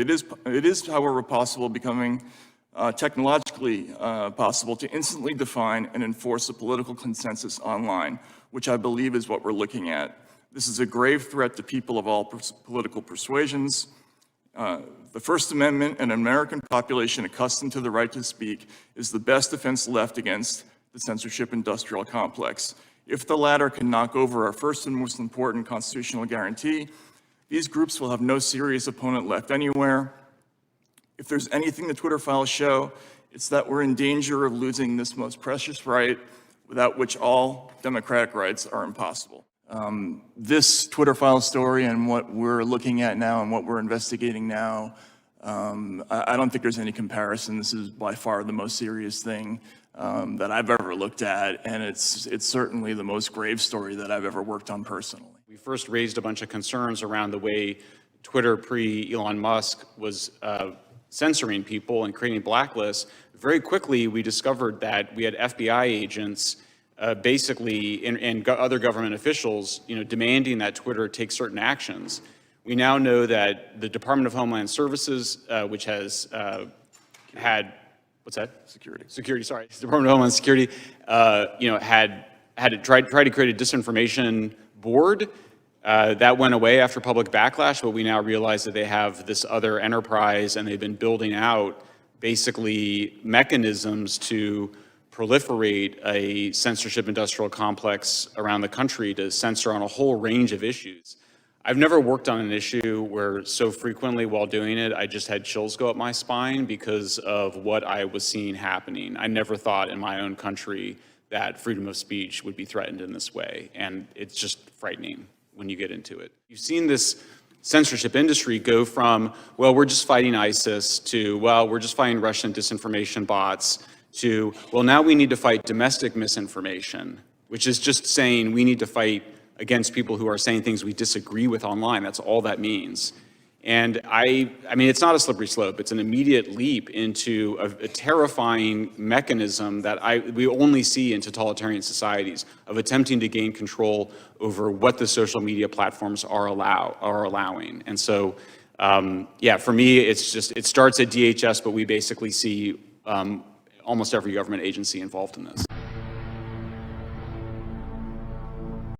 It is, however, becoming technologically possible to instantly define and enforce a political consensus online, which I believe is what we're looking at. This is a grave threat to people of all political persuasions. The First Amendment and an American population accustomed to the right to speak is the best defense left against the censorship industrial complex. If the latter can knock over our first and most important constitutional guarantee, these groups will have no serious opponent left anywhere. If there's anything the Twitter files show, it's that we're in danger of losing this most precious right, without which all democratic rights are impossible. This Twitter file story and what we're looking at now and what we're investigating now, I don't think there's any comparison. This is by far the most serious thing that I've ever looked at, and it's certainly the most grave story that I've ever worked on personally. We first raised a bunch of concerns around the way Twitter pre-Elon Musk was censoring people and creating blacklists. Very quickly, we discovered that we had FBI agents basically and other government officials, demanding that Twitter take certain actions. We now know that the Department of Homeland Services, which has had, what's that? Security, sorry. Department of Homeland Security, had tried to create a disinformation board. That went away after public backlash, but we now realize that they have this other enterprise and they've been building out basically mechanisms to proliferate a censorship industrial complex around the country to censor on a whole range of issues. I've never worked on an issue where so frequently while doing it, I just had chills go up my spine because of what I was seeing happening. I never thought in my own country that freedom of speech would be threatened in this way, and it's just frightening when you get into it. You've seen this censorship industry go from, well, we're just fighting ISIS, to, well, we're just fighting Russian disinformation bots, to, well, now we need to fight domestic misinformation, which is just saying we need to fight against people who are saying things we disagree with online. That's all that means. And I mean, it's not a slippery slope. It's an immediate leap into a terrifying mechanism that we only see in totalitarian societies of attempting to gain control over what the social media platforms are allowing. And so, yeah, for me, it starts at DHS, but we basically see almost every government agency involved in this.